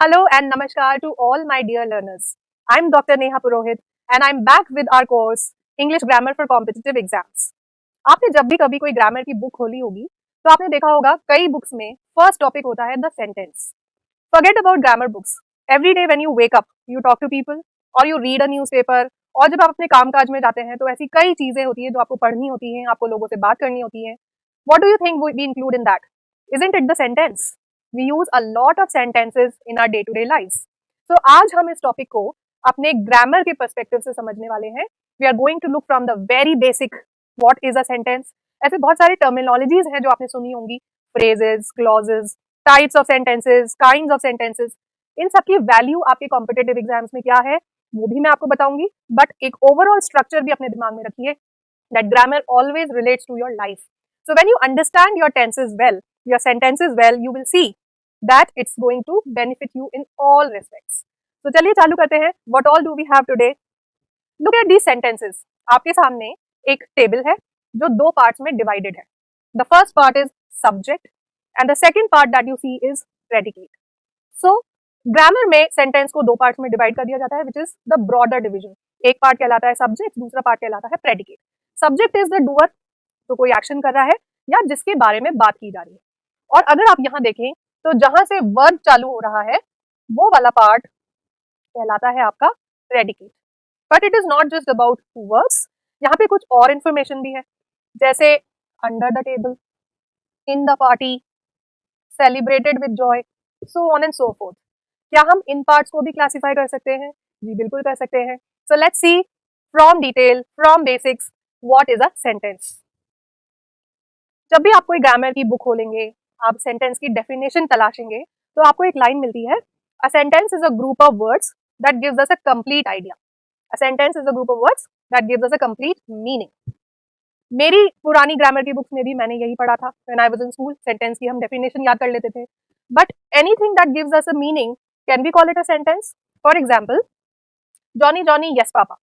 Hello and namaskar to all my dear learners. I'm Dr. Neha Purohit and I'm back with our course English Grammar for Competitive Exams. आपने जब भी कभी कोई grammar की book खोली होगी तो आपने देखा होगा कई बुक्स में फर्स्ट टॉपिक होता है the sentence. Forget about grammar books. Every day when you wake up, you talk to people or you read a newspaper और जब आप अपने कामकाज में जाते हैं तो ऐसी कई चीजें होती है जो आपको पढ़नी होती हैं, आपको लोगों से बात करनी होती है. What do you think we include in that? Isn't it the sentence? We use a lot of sentences in our day-to-day lives. So आज हम इस टॉपिक को अपने ग्रामर के पर्सपेक्टिव से समझने वाले हैं. We are going to look from the very basic what is a sentence. ऐसे बहुत सारे टर्मिनोलॉजीज हैं जो आपने सुनी होंगी, phrases, clauses, types of sentences, kinds of sentences. इन सब की वैल्यू आपके कॉम्पिटिटिव एग्जाम्स में क्या है वो भी मैं आपको बताऊंगी, बट एक ओवरऑल स्ट्रक्चर भी अपने दिमाग में रखिए that grammar always relates to your life. So when you understand your tenses well, your sentences well, you will see that it's going to benefit you in all respects. तो चलिए चालू करते हैं. What all do we have today? Look at these sentences. आपके सामने एक table है जो दो पार्ट्स में डिवाइडेड है. The first part is subject and the second part that you see is predicate. So grammar में सेंटेंस को दो पार्ट्स में डिवाइड कर दिया जाता है which is the broader division. एक पार्ट कहलाता है सब्जेक्ट, दूसरा पार्ट कहलाता है predicate. Subject is the doer, तो कोई एक्शन कर रहा है या जिसके बारे में बात की जा रही है. और अगर आप यहाँ देखें तो जहां से वर्ब चालू हो रहा है वो वाला पार्ट कहलाता है आपका predicate. But it is not just about words, यहाँ पे कुछ और इंफॉर्मेशन भी है, जैसे under the table, in the party, celebrated with Joy, so on and so fourth. क्या हम इन पार्ट्स को भी क्लासिफाई कर सकते हैं? जी बिल्कुल कर सकते हैं. So let's see from detail, from basics, what is a sentence. जब भी आप कोई ग्रामर की बुक खोलेंगे, आप सेंटेंस की डेफिनेशन तलाशेंगे तो आपको एक लाइन मिलती है, a sentence is a group of words that gives us a complete idea. A sentence is a group of words that gives us a complete meaning. मेरी पुरानी ग्रामर की बुक्स में भी मैंने यही पढ़ा था. When I was in school, sentence की हम डेफिनेशन याद कर लेते थे. But anything that gives us a meaning, can we call it a sentence? For example, Johnny Johnny yes papa.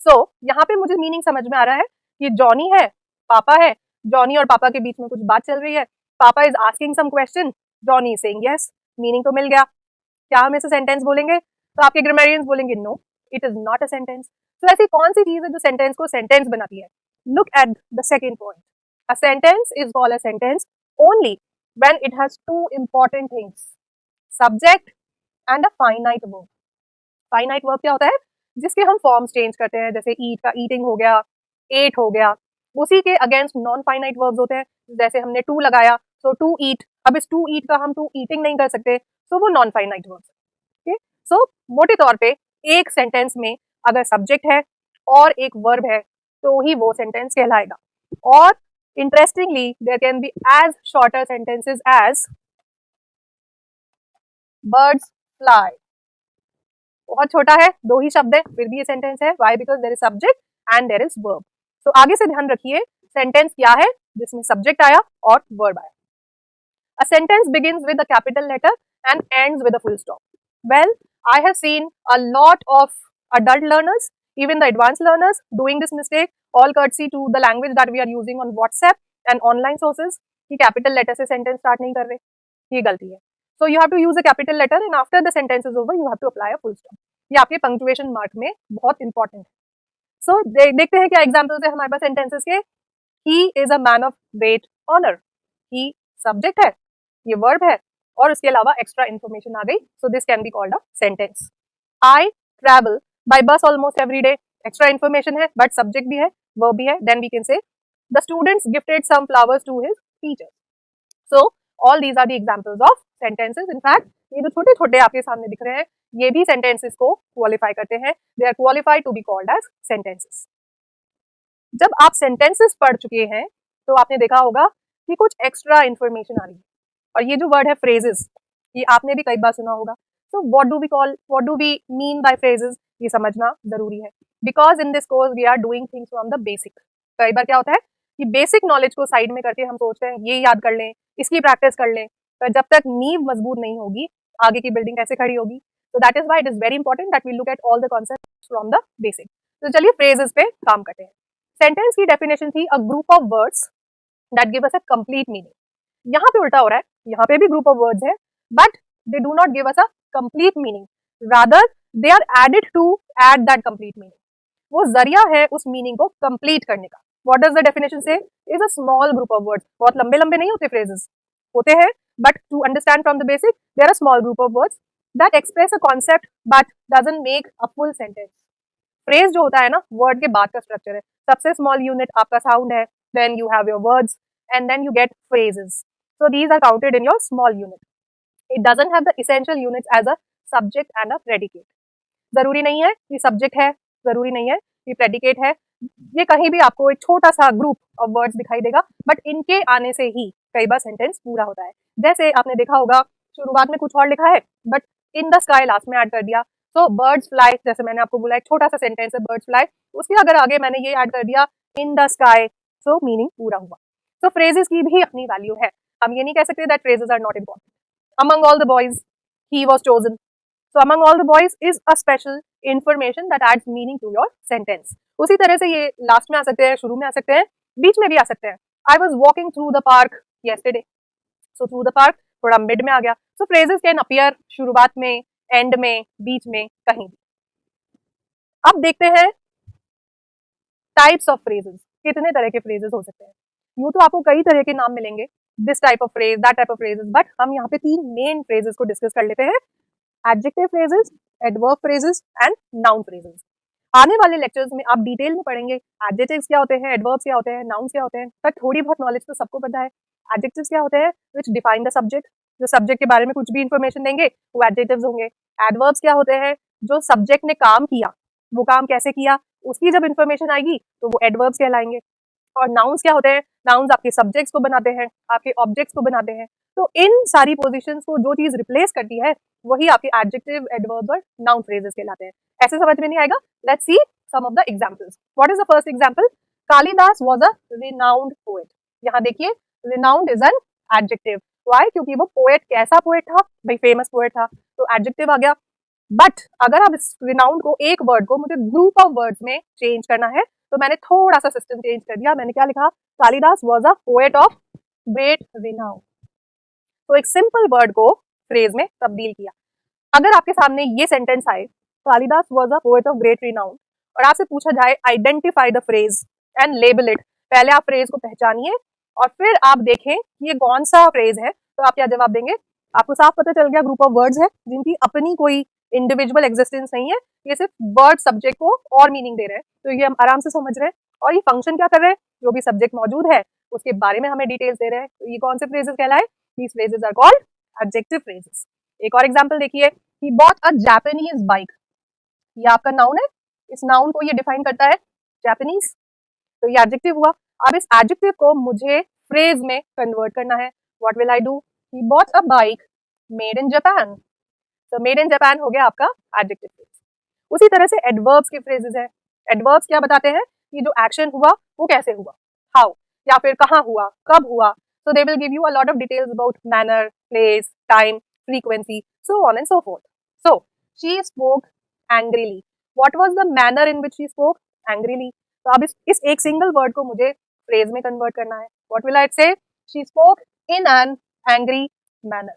So यहाँ पे मुझे मीनिंग समझ में आ रहा है कि जॉनी है, पापा है, जॉनी और पापा के बीच में कुछ बात चल रही है, पापा is asking some question, Johnny is saying yes. Meaning तो मिल गया. क्या हम इसे सेंटेंस बोलेंगे? तो आपके ग्रामरियंस बोलेंगे no, it is not a sentence. तो ऐसी कौन सी चीज है जो सेंटेंस को सेंटेंस बनाती है? Look at the second point. A sentence is called a sentence only when it has two important things, subject and a finite verb. Finite verb क्या होता है? जिसके हम फॉर्म्स चेंज करते हैं, जैसे eat का eating हो गया, ate हो गया. उसी के अगेंस्ट नॉन फाइनाइट वर्ब्स होते हैं, जैसे हमने to लगाया, so to eat. अब इस to eat का हम to eating नहीं कर सकते, so वो नॉन फाइनाइट वर्ब्स है. सो मोटे तौर पे एक सेंटेंस में अगर सब्जेक्ट है और एक वर्ब है तो ही वो सेंटेंस कहलाएगा. और interestingly there can be as shorter sentences as birds fly. बहुत छोटा है, दो ही शब्द है, फिर भी ये सेंटेंस है. Why? Because there is subject and there is verb. तो आगे से ध्यान रखिए, सेंटेंस क्या है जिसमें सब्जेक्ट आया और वर्ब आया. A sentence begins with a capital letter and ends with a full stop. Well, I have seen a lot of adult learners, even the advanced learners, doing this mistake, all courtesy to the language that we are using on WhatsApp and online sources, कि capital letter से sentence start नहीं कर रहे. ये गलती है. So you have to use a capital letter and after the sentence is over, you have to apply a full stop. ये आपके punctuation mark में बहुत important है. So देखते हैं क्या examples है हमारे पास sentences के. He is a man of great honor. He subject है, ये वर्ब है और उसके अलावा एक्स्ट्रा इन्फॉर्मेशन आ गई. So this can be called a sentence. I travel by bus almost every day. Extra information है बट सब्जेक्ट भी है, वर्ब भी है. Then we can say the students gifted some flowers to his teacher. So all these are the examples of sentences. In fact ये जो छोटे छोटे आपके सामने दिख रहे हैं ये भी सेंटेंसेस को क्वालिफाई करते हैं. They are qualified to be called as sentences. जब आप सेंटेंसेस पढ़ चुके हैं तो आपने देखा होगा कि कुछ एक्स्ट्रा इन्फॉर्मेशन आ रही है. और ये जो वर्ड है फ्रेजेस, ये आपने भी कई बार सुना होगा. तो what do we mean by phrases, ये समझना जरूरी है. Because in this course we are doing things from the basic. कई बार क्या होता है कि बेसिक नॉलेज को साइड में करके हम सोचते हैं ये याद कर लें, इसकी प्रैक्टिस कर लें, पर जब तक नींव मजबूत नहीं होगी आगे की बिल्डिंग कैसे खड़ी होगी. तो that is why it is very important that we look at all the concepts from the basic. तो चलिए फ्रेजेस पे काम करते हैं. सेंटेंस की डेफिनेशन थी a group of words that give us a complete meaning. यहाँ पे उल्टा हो रहा है, यहाँ पे भी ग्रुप ऑफ वर्ड्स है but they do not give us a complete meaning, rather they are added to add that complete meaning. वो जरिया है उस मीनिंग को कंप्लीट करने का. What does the definition say? Is a small group of words. बहुत लंबे लंबे नहीं होते phrases, होते हैं, but to understand from the basic, there are small group of words that express a concept but doesn't make a full sentence. Phrase जो होता है ना, word के बाद का structure है. सबसे small unit आपका sound है, then you have your words, and then you get phrases. So these are counted in your small unit. It doesn't have the essential units as a subject and a predicate. जरूरी नहीं है कि subject है, जरूरी नहीं है कि predicate है. ये कहीं भी आपको एक छोटा सा ग्रुप ऑफ वर्ड्स दिखाई देगा, बट इनके आने से ही कई बार सेंटेंस पूरा होता है. जैसे आपने देखा होगा शुरुआत में कुछ और लिखा है, but in the sky last में ऐड कर दिया. तो बर्ड्स फ्लाई, जैसे मैंने आपको बोला एक छोटा सा सेंटेंस है बर्ड्स फ्लाई, उसके अगर आगे मैंने ये ऐड कर दिया in the sky, so meaning पूरा हुआ. तो फ्रेजेस की भी अपनी वैल्यू है. हम ये नहीं कह सकते that phrases are not important. Among all the boys he was chosen. So among all the boys is a special information that adds meaning to your sentence. उसी तरह से ये लास्ट में आ सकते हैं, शुरू में आ सकते हैं, बीच में भी आ सकते हैं. I was walking through the park yesterday. So through the park थोड़ा मिड में आ गया. So phrases can appear शुरुआत में, एंड में, बीच में, कहीं भी. अब देखते हैं टाइप्स ऑफ फ्रेजेस. कितने तरह के फ्रेजेस हो सकते हैं. यूं तो आपको कई तरह के नाम मिलेंगे, this type of phrase, that type of phrases, but हम यहाँ पे 3 मेन फ्रेजेस को डिस्कस कर लेते हैं. Adjective phrases, adverb phrases and noun phrases. आने वाले लेक्चर्स में आप डिटेल में पढ़ेंगे एडजेक्टिव्स क्या होते हैं, एडवर्ब्स क्या होते हैं, नाउन्स क्या होते हैं. पर थोड़ी बहुत नॉलेज तो सबको पता है. एडजेक्टिव्स क्या होते हैं, व्हिच डिफाइन द सब्जेक्ट. जो सब्जेक्ट के बारे में कुछ भी इंफॉर्मेशन देंगे वो एडजेक्टिव्स होंगे. एडवर्ब्स क्या होते हैं, जो सब्जेक्ट ने काम किया, वो काम कैसे किया, उसकी जब इंफॉर्मेशन आएगी तो वो एडवर्ब्स कहलाएंगे. और नाउन्स क्या होते हैं, नाउन्स आपके सब्जेक्ट्स को बनाते हैं, आपके ऑब्जेक्ट्स को बनाते हैं. तो इन सारी पोजीशंस को जो चीज रिप्लेस करती है वही आपके एडजेक्टिव, एडवर्ब्स और नाउन फ्रेजेस कहलाते हैं. ऐसे समझ में नहीं आएगा. Let's see some of the examples. What is the first example? Kalidas was a renowned poet. यहाँ देखिए renowned is an adjective. Why? क्योंकि वो पोएट कैसा पोएट था भाई, फेमस पोएट था, तो एडजेक्टिव आ गया. बट अगर आप इस रिनाउंड को, एक वर्ड को मुझे ग्रुप ऑफ वर्ड्स में चेंज करना है, तो मैंने थोड़ा सा सिस्टम चेंज कर दिया. मैंने क्या लिखा? Kalidas was a poet of great renowned. तो एक सिंपल वर्ड को फ्रेज में तब्दील किया. अगर आपके सामने ये सेंटेंस आए, Kalidas was a poet of great renowned, और आपसे पूछा जाए identify the phrase and label it, पहले आप फ्रेज को पहचानिए और फिर आप देखें कि ये कौन सा फ्रेज है, तो आप क्या जवाब देंगे? आपको साफ पता चल गया ग्रुप ऑफ वर्ड्स है जिनकी अपनी कोई इंडिविजुअल एग्जिस्टेंस नहीं है, ये सिर्फ वर्ड सब्जेक्ट को और मीनिंग दे रहे हैं. तो ये हम आराम से समझ रहे हैं. और ये फंक्शन क्या कर रहे हैं, जो भी सब्जेक्ट मौजूद है उसके बारे में हमें डिटेल्स दे रहे हैं. तो ये कौन से फ्रेजेस कहलाए? These phrases are called adjective phrases. एक और एग्जांपल देखिए, he bought a Japanese bike. ये आपका नाउन है, इस नाउन को ये डिफाइन करता है जापानीज, तो ये एडजेक्टिव हुआ. अब इस एडजेक्टिव को मुझे फ्रेज में कन्वर्ट करना है. What will I do? he bought a bike made in Japan. तो मेड इन जापान हो गया आपका एडजेक्टिव फ्रेज. उसी तरह से एडवर्ब्स के फ्रेजेस हैं. एडवर्ब्स क्या बताते हैं कि जो एक्शन हुआ वो कैसे हुआ, हाउ, या फिर कहाँ हुआ, कब हुआ. So they will give you a lot of details about manner, place, time, frequency, so on and so forth. So she spoke angrily. What was the manner in which she spoke angrily? तो अब इस एक single word को मुझे phrase में convert करना है. What will I say? She spoke in an angry manner.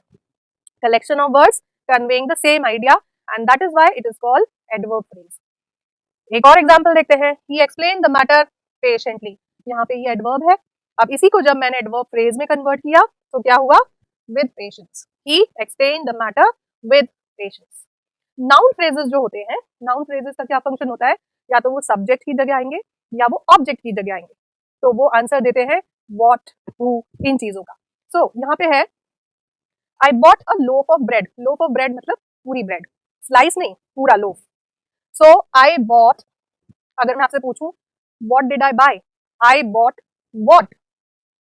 Collection of words conveying the same idea, and that is why it is called adverb phrase. एक और एग्जाम्पल देखते हैं. He explained the matter patiently. यहाँ पे ये adverb है. अब इसी को जब मैंने एडवर्ब फ्रेज में कन्वर्ट किया तो क्या हुआ? With patience. He explain the matter with patience. Noun phrases जो होते हैं, नाउन फ्रेजेस का क्या फंक्शन होता है? या तो वो सब्जेक्ट की जगह आएंगे या वो ऑब्जेक्ट की जगह आएंगे. तो वो आंसर देते हैं व्हाट, हु, इन चीजों का. सो यहाँ पे है I bought a loaf of bread. Loaf of bread मतलब पूरी ब्रेड, स्लाइस नहीं, पूरा लोफ. सो आई बॉट, अगर मैं आपसे पूछूं what did I buy, I bought what.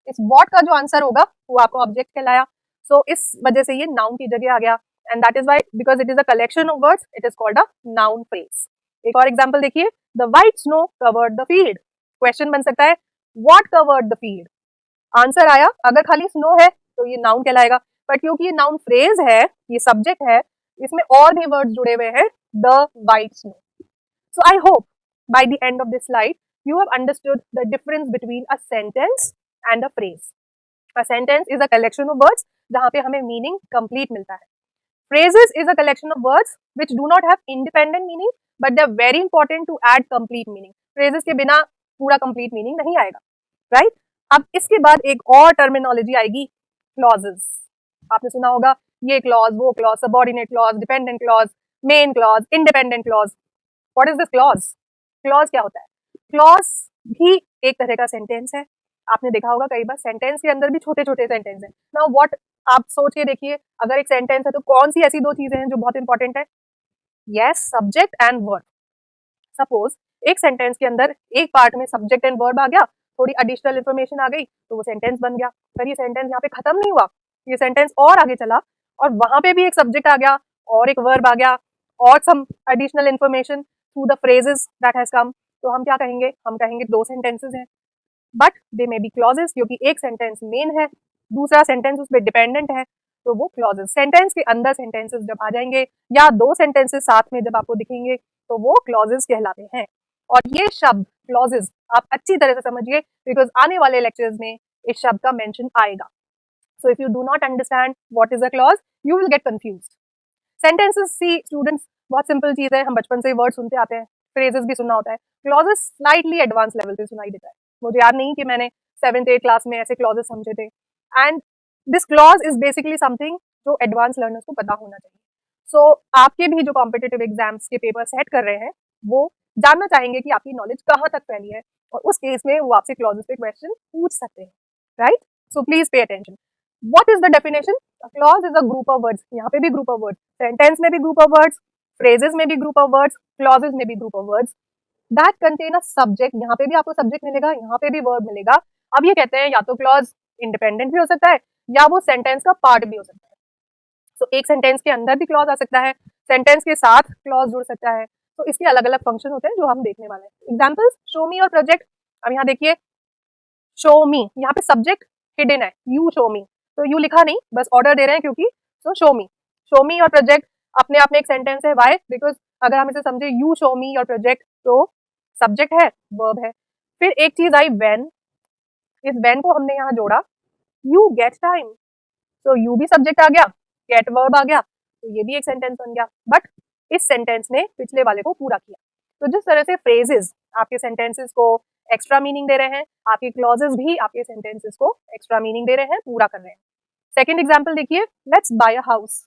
इस वॉट का जो आंसर होगा वो आपको ऑब्जेक्ट कहलाया. सो इस वजह से ये नाउन की जगह आ गया, and that is why, because it is a collection of words, it is called a noun phrase. एक और एग्जांपल देखिए, the white snow covered the field. Question बन सकता है what covered the field. Answer आया, अगर खाली स्नो है तो ये नाउन कहलाएगा, पर क्योंकि ये नाउन फ्रेज है, ये सब्जेक्ट है, इसमें और भी वर्ड्स जुड़े हुए हैं, the white snow. So I hope by the end of this slide you have understood the difference between a sentence and a phrase. A sentence is a collection of words जहाँ पे हमें meaning complete मिलता है. Phrases is a collection of words which do not have independent meaning, but they are very important to add complete meaning. Phrases के बिना पूरा complete meaning नहीं आएगा, right? अब इसके बाद एक और टर्मिनोलॉजी आएगी, clauses. आपने सुना होगा ये clause, वो clause, subordinate clause, dependent clause, main clause, independent clause. What is this clause? Clause क्या होता है? Clause भी एक तरह का सेंटेंस है. आपने देखा होगा कई बार सेंटेंस के अंदर भी छोटे छोटे सेंटेंस हैं. नाउ व्हाट, आप सोच के देखिए, अगर एक सेंटेंस है तो कौन सी ऐसी दो चीजें हैं जो बहुत इंपॉर्टेंट है? Yes, subject and verb. Suppose एक सेंटेंस के अंदर एक पार्ट में सब्जेक्ट एंड वर्ब आ गया, थोड़ी एडिशनल इंफॉर्मेशन आ गई तो वो सेंटेंस बन गया. पर ये सेंटेंस यहाँ पे खत्म नहीं हुआ, ये सेंटेंस और आगे चला और वहां पे भी एक सब्जेक्ट आ गया और एक वर्ब आ गया और some additional information through the phrases that has come. तो हम क्या कहेंगे? हम कहेंगे दो सेंटेंसेस हैं, but they may be clauses, क्योंकि एक सेंटेंस मेन है, दूसरा सेंटेंस उस पर डिपेंडेंट है, तो वो क्लॉजेस. सेंटेंस के अंदर सेंटेंसेस जब आ जाएंगे या दो सेंटेंसेस साथ में जब आपको दिखेंगे तो वो क्लॉजेस कहलाते हैं. और ये शब्द क्लॉजेस आप अच्छी तरह से समझिए, बिकॉज आने वाले लेक्चर्स में इस शब्द का मेंशन आएगा. So if you do not understand what is a clause, you will get confused. Sentences, see students, बहुत सिंपल चीज है, हम बचपन से वर्ड सुनते आते हैं, फ्रेजेस भी सुनना होता है. क्लॉजेस स्लाइटली एडवांस लेवल पे सुनाई देता है. मुझे याद नहीं कि मैंने 7th 8th क्लास में ऐसे क्लॉजेस समझे थे. And this clause is basically something जो एडवांस लर्नर्स को पता होना चाहिए. सो आपके भी जो कॉम्पिटिटिव एग्जाम्स के पेपर सेट कर रहे हैं वो जानना चाहेंगे कि आपकी नॉलेज कहाँ तक फैली है, और उस केस में वो आपसे क्लॉजेस पे क्वेश्चन पूछ सकते हैं, right? So please pay attention. What is the definition? A clause is a group of words. यहाँ पे भी group of words, सेंटेंस में भी group of words, phrases में भी group of words, clauses में भी group of words that contain a subject. यहाँ पे भी आपको subject मिलेगा, यहाँ पे भी verb मिलेगा. अब ये कहते हैं या तो clause independent भी हो सकता है या वो sentence का part भी हो सकता है. तो एक sentence के अंदर भी clause आ सकता है, sentence के साथ clause जुड़ सकता है. तो इसके अलग अलग फंक्शन होते हैं जो हम देखने वाले हैं. एग्जाम्पल्स, शो मी और प्रोजेक्ट. अब यहाँ देखिए, शो मी, यहाँ पे सब्जेक्ट हिडन है, यू शो मी, तो यू लिखा नहीं, बस ऑर्डर दे रहे हैं क्योंकि. सो शो मी और प्रोजेक्ट अपने आप में एक सेंटेंस है. वाई? बिकॉज अगर हम इसे समझे, you show me your project, तो सब्जेक्ट है, वर्ब है. फिर एक चीज आई व्हेन. इस व्हेन को हमने यहाँ जोड़ा, यू गेट टाइम, तो यू भी सब्जेक्ट आ गया, गेट वर्ब आ गया, तो ये भी एक सेंटेंस बन गया. बट इस सेंटेंस ने पिछले वाले को पूरा किया. तो जिस तरह से फ्रेजेस आपके सेंटेंसेस को एक्स्ट्रा मीनिंग दे रहे हैं, आपके क्लॉजेस भी आपके सेंटेंसेस को एक्स्ट्रा मीनिंग दे रहे हैं, पूरा कर रहे हैं. सेकेंड एग्जाम्पल देखिए, let's buy a house.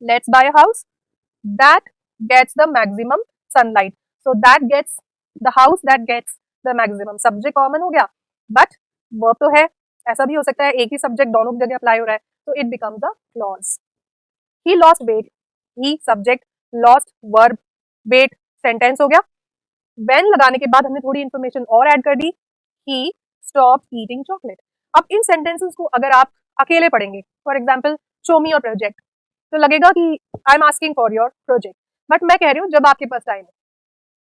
Let's buy a house that gets the maximum sunlight. So that gets, the house that gets the maximum, subject common हो गया बट वर्ब तो है. ऐसा भी हो सकता है एक ही सब्जेक्ट दोनों जगह अप्लाई हो रहा है, तो it becomes a clause. He lost weight, he subject, lost verb, weight sentence हो गया. व्हेन लगाने के बाद हमने थोड़ी इंफॉर्मेशन और ऐड कर दी, ही स्टॉप्ड ईटिंग चॉकलेट. अब इन सेंटेंसेस को अगर आप अकेले पढ़ेंगे, for example show me your project, तो लगेगा कि I am asking for your project, but मैं कह रही हूँ जब आपके पास टाइम है.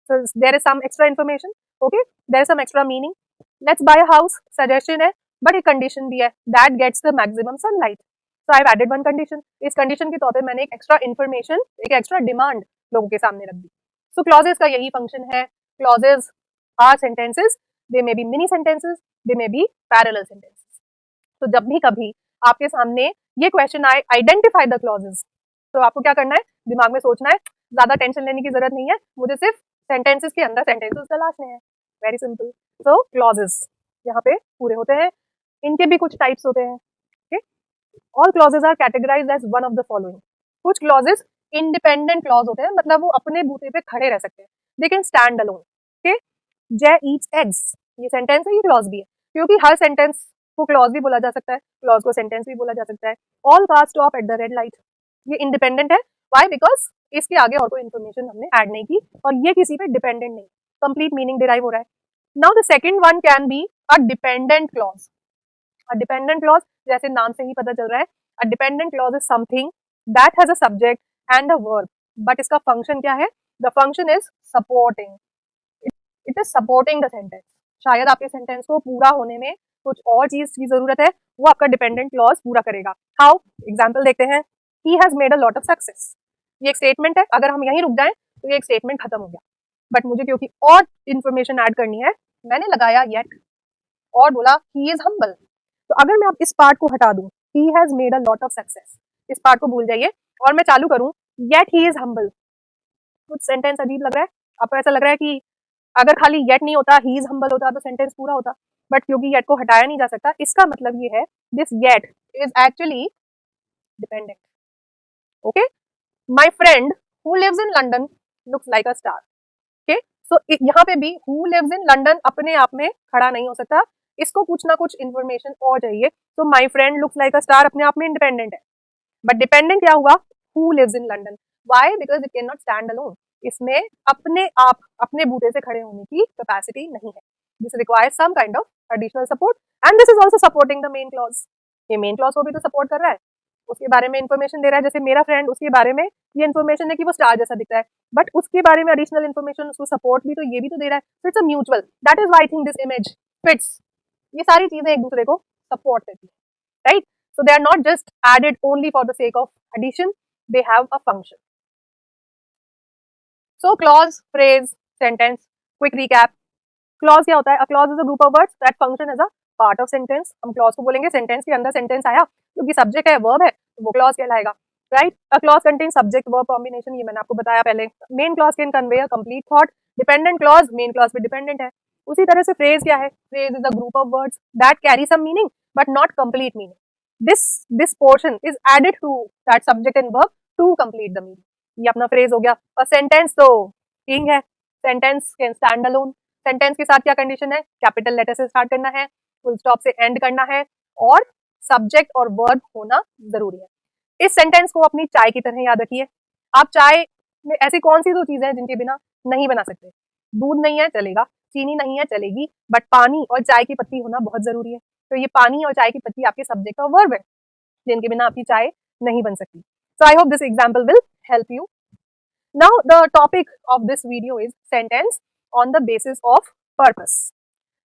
So there is some extra information, okay? There is some extra meaning. Let's buy a house, suggestion है, but एक condition भी है, that gets the maximum sunlight. So I've added one condition. इस condition के तौर पे मैंने एक extra information, एक extra demand लोगों के सामने रख दी. So clauses का यही function है. Clauses are sentences. They may be mini sentences. They may be parallel sentences. तो जब भी कभी आपके सामने ये क्वेश्चन आए, आइडेंटिफाई द क्लॉजेस, तो आपको क्या करना है? दिमाग में सोचना है, ज्यादा टेंशन लेने की जरूरत नहीं है, मुझे सिर्फ सेंटेंसेस के अंदर सेंटेंसेस तलाशने हैं. Very simple. सो क्लॉजेस यहाँ पे पूरे होते हैं. इनके भी कुछ टाइप्स होते हैं. Okay, all clauses are categorised as one of the following. कुछ क्लॉजेस इंडिपेंडेंट क्लॉज होते हैं, मतलब वो अपने बूते पे खड़े रह सकते हैं, they can stand alone. Okay, जय ईट्स एग्स, ये सेंटेंस है, ये क्लॉज भी है, क्योंकि हर सेंटेंस को क्लॉज भी बोला जा सकता है, क्लॉज को सेंटेंस भी बोला जा सकता है. All cars stop at the red light, ये इंडिपेंडेंट है. व्हाई? बिकॉज इसके आगे और कोई इन्फॉर्मेशन हमने ऐड नहीं की और ये किसी पे डिपेंडेंट नहीं, कंप्लीट मीनिंग डिराइव हो रहा है. Now the second one can be a dependent clause. A dependent clause, जैसे नाम से ही पता चल रहा है, a dependent clause is something that has a subject and a verb, but इसका फंक्शन क्या है? The function is supporting. It is supporting the sentence. शायद आपके सेंटेंस को पूरा होने में कुछ और चीज की जरूरत है, वो आपका डिपेंडेंट क्लॉज पूरा करेगा. हाउ? एग्जाम्पल देखते हैं. He has made a lot of success, ये एक स्टेटमेंट है, अगर हम यहीं रुक जाएं तो ये एक स्टेटमेंट खत्म हो गया. बट मुझे क्योंकि और इन्फॉर्मेशन ऐड करनी है, मैंने लगाया येट और बोला ही इज हम्बल. तो अगर मैं अब इस पार्ट को हटा दूं, he has made a lot of success, इस पार्ट को भूल जाइए, और मैं चालू करूं, येट ही इज हम्बल। कुछ सेंटेंस अजीब लग रहा है आपको, ऐसा लग रहा है कि अगर खाली येट नहीं होता, ही इज हम्बल होता तो सेंटेंस पूरा होता, बट क्योंकि येट को हटाया नहीं जा सकता, इसका मतलब ये है this yet is actually dependent. Okay, my friend who lives in London looks like a star. Okay, so यहाँ पे भी हु लिव्स इन लंडन अपने आप में खड़ा नहीं हो सकता, इसको कुछ ना कुछ इन्फॉर्मेशन और चाहिए। तो my friend looks like a star अपने आप में इंडिपेंडेंट है, बट डिपेंडेंट क्या हुआ, who lives in London. Why? Because it can not stand alone. इसमें अपने आप अपने बूते से खड़े होने की कैपेसिटी नहीं है। This requires some kind of additional support, and this is also supporting the main clause. ये मेन क्लॉज को भी तो सपोर्ट कर रहा है, उसके बारे में इन्फॉर्मेशन दे रहा है। जैसे मेरा फ्रेंड, उसके बारे में ये इन्फॉर्मेशन है कि वो स्टार जैसा दिखता है, बट उसके बारे में एडिशनल इन्फॉर्मेशन, उसको सपोर्ट भी तो ये भी तो दे रहा है। So it's a mutual, that is why I think this image fits. ये सारी चीजें एक दूसरे को सपोर्ट करती है, right? So they are not just added only for the sake of addition, they have a function. So clause, phrase, sentence, quick recap. Clause क्या होता है? A clause is a group of words that function as a part of sentence. हम clause को बोलेंगे, sentence के अंदर sentence आया क्योंकि subject है, verb है, तो वो clause कहलाएगा, right? A clause contains subject verb combination, ये मैंने आपको बताया पहले. Main clause can convey a complete thought. Dependent clause main clause पे dependent है. उसी तरह से phrase क्या है? Phrase is a group of words that carry some meaning but not complete meaning. This portion is added to that subject and verb to complete the meaning. ये अपना phrase हो गया. और sentence तो king है. Sentence can stand alone. Sentence के साथ क्या कंडीशन है? कैपिटल लेटर से स्टार्ट करना है, फुल स्टॉप से एंड करना है, और सब्जेक्ट और वर्ब होना जरूरी है। इस सेंटेंस को अपनी चाय की तरह याद रखिए। आप चाय में ऐसी कौन सी दो चीजें हैं जिनके बिना नहीं बना सकते? दूध नहीं है चलेगा, चीनी नहीं है चलेगी, बट पानी और चाय की पत्ती होना बहुत जरूरी है। तो ये पानी और चाय की पत्ती आपके सब्जेक्ट और वर्ब है, जिनके बिना आपकी चाय नहीं बन सकती। So I hope this example will help you. Now the topic of this video is sentence on the basis of purpose.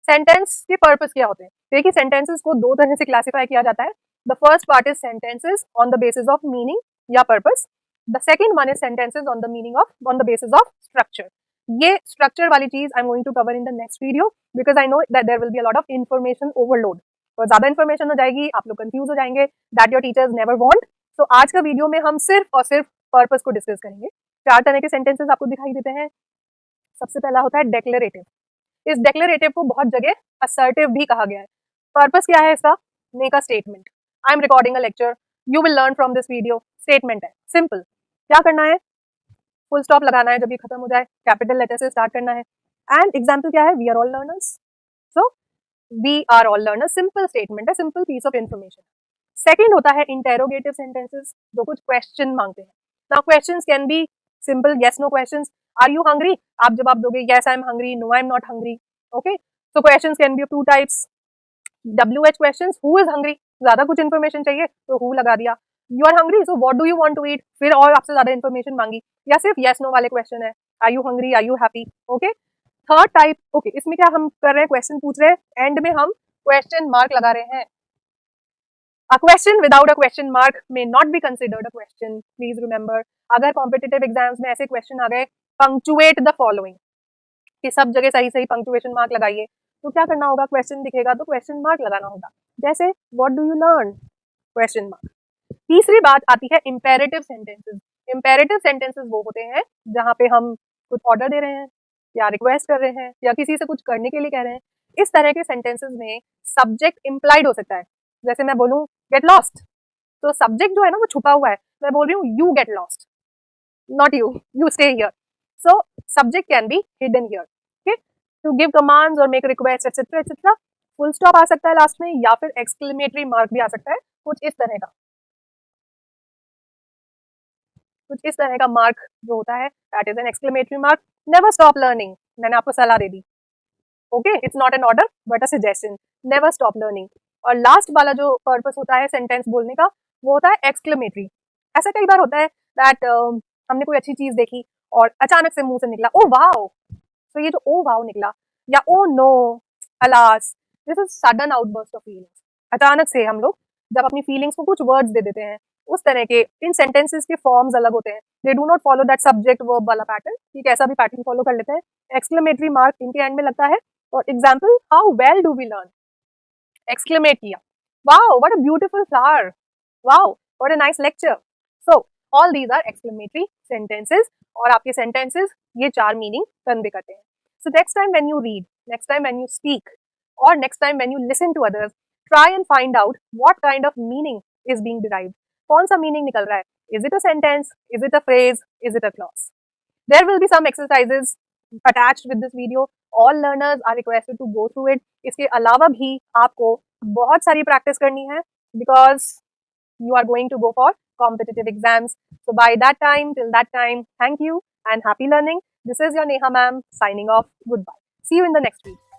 Sentence के पर्पस क्या होते हैं? देखिए, सेंटेंसेस को दो तरह से क्लासिफाई किया जाता है। The first part is sentences on the basis of meaning या purpose. The second one is sentences on the meaning of on the basis of structure. ये स्ट्रक्चर वाली चीज I am going to cover in the next video, because I know that there will be a lot of information overload. तो ज्यादा information हो जाएगी, आप लोग confuse हो जाएंगे, that your teachers never want. So आज का वीडियो में हम सिर्फ और सिर्फ पर्पस को डिस्कस करेंगे। चार तरह के सेंटेंसेस आपको दिखाई देते हैं। सबसे पहला होता है डेक्लेरेटिव। इस डेक्लेरेटिव को बहुत जगह असर्टिव भी कहा गया है। पर्पस क्या है इसका? Make a statement. I am recording a lecture, you will learn from this video. Statement है, सिंपल। क्या करना है? फुल स्टॉप लगाना है जब ये खत्म हो जाए, कैपिटल लेटर से स्टार्ट करना है। एंड एग्जाम्पल क्या है? We are all learners. So we are all learners, simple statement है, simple piece of information. Second होता है इंटेरोगेटिव सेंटेंसेस, जो कुछ क्वेश्चन मांगते हैं। Now questions can be simple yes no questions. Are you hungry? आप जवाब दोगे yes I am hungry, no I am not hungry. Okay, so questions can be of two types. WH questions, who is hungry? ज्यादा कुछ information चाहिए तो who लगा दिया। You are hungry, so what do you want to eat? फिर और आपसे ज्यादा इन्फॉर्मेशन मांगी। या सिर्फ येस नो वाले क्वेश्चन है, are you hungry, are you happy. Okay, third type, okay, इसमें क्या हम कर रहे हैं? क्वेश्चन पूछ रहे हैं, एंड में हम क्वेश्चन मार्क लगा रहे हैं। A question without a question mark may not be considered a question. Please remember, अगर कॉम्पिटिटिव एग्जाम्स में ऐसे क्वेश्चन आ गए, पंक्चुएट द फॉलोइंग, कि सब जगह सही सही पंक्चुएशन मार्क लगाइए, तो क्या करना होगा? क्वेश्चन दिखेगा तो क्वेश्चन मार्क लगाना होगा। जैसे what do you learn? Question mark. तीसरी बात आती है इंपेरेटिव सेंटेंसेस। इंपेरेटिव सेंटेंसेस वो होते हैं जहां पे हम कुछ ऑर्डर दे रहे हैं या रिक्वेस्ट कर रहे हैं या किसी से कुछ करने के लिए कह रहे हैं। इस तरह के सेंटेंसेस में सब्जेक्ट इम्प्लाइड हो सकता है। जैसे मैं बोलूं गेट लॉस्ट, तो सब्जेक्ट जो है ना वो छुपा हुआ है। मैं बोल रही हूँ you get lost, not you, you stay here. So subject can be hidden here. Okay, to give commands और make request etcetera etcetera, full stop आ सकता है लास्ट में, या फिर एक्सक्लेमेटरी मार्क भी आ सकता है, कुछ इस तरह का। कुछ इस तरह का मार्क जो होता है, that is an exclamatory mark. Never stop learning, मैंने आपको सलाह दे दी। Okay, it's not an order but a suggestion, never stop learning. और लास्ट वाला जो पर्पस होता है सेंटेंस बोलने का, वो होता है एक्सक्लेमेटरी। ऐसा कई बार होता है दैट हमने कोई अच्छी चीज देखी और अचानक से मुंह से निकला ओ वाओ। तो ये जो ओ वाओ निकला या oh no, alas, this is sudden outburst of feelings. अचानक से हम लोग जब अपनी फीलिंग्स को कुछ वर्ड्स दे देते हैं, उस तरह के इन सेंटेंसेस के फॉर्म्स अलग होते हैं। They do not follow that subject verb वाला पैटर्न, कि कैसा भी पैटर्न फॉलो कर लेते हैं। एक्सक्लेमेटरी मार्क इनके एंड में लगता है। और example, how well do we learn? Exclamate किया, wow what a beautiful flower, wow what a nice lecture. So all these are exclamatory sentences और आपके सेंटेंसेज ये 4 मीनिंग कन्वे करते हैं. So next time when you read, next time when you speak और next time when you listen to others, try and find out what kind of meaning is being derived. कौन सा meaning निकल रहा है? Is it a sentence, is it a phrase, is it a clause? There will be some exercises attached with this video. All learners are requested to go through it. इसके अलावा भी आपको बहुत सारी प्रैक्टिस करनी है because you are going to go for competitive exams. So by that time, till that time, thank you and happy learning. This is your Neha ma'am signing off. Goodbye. See you in the next video.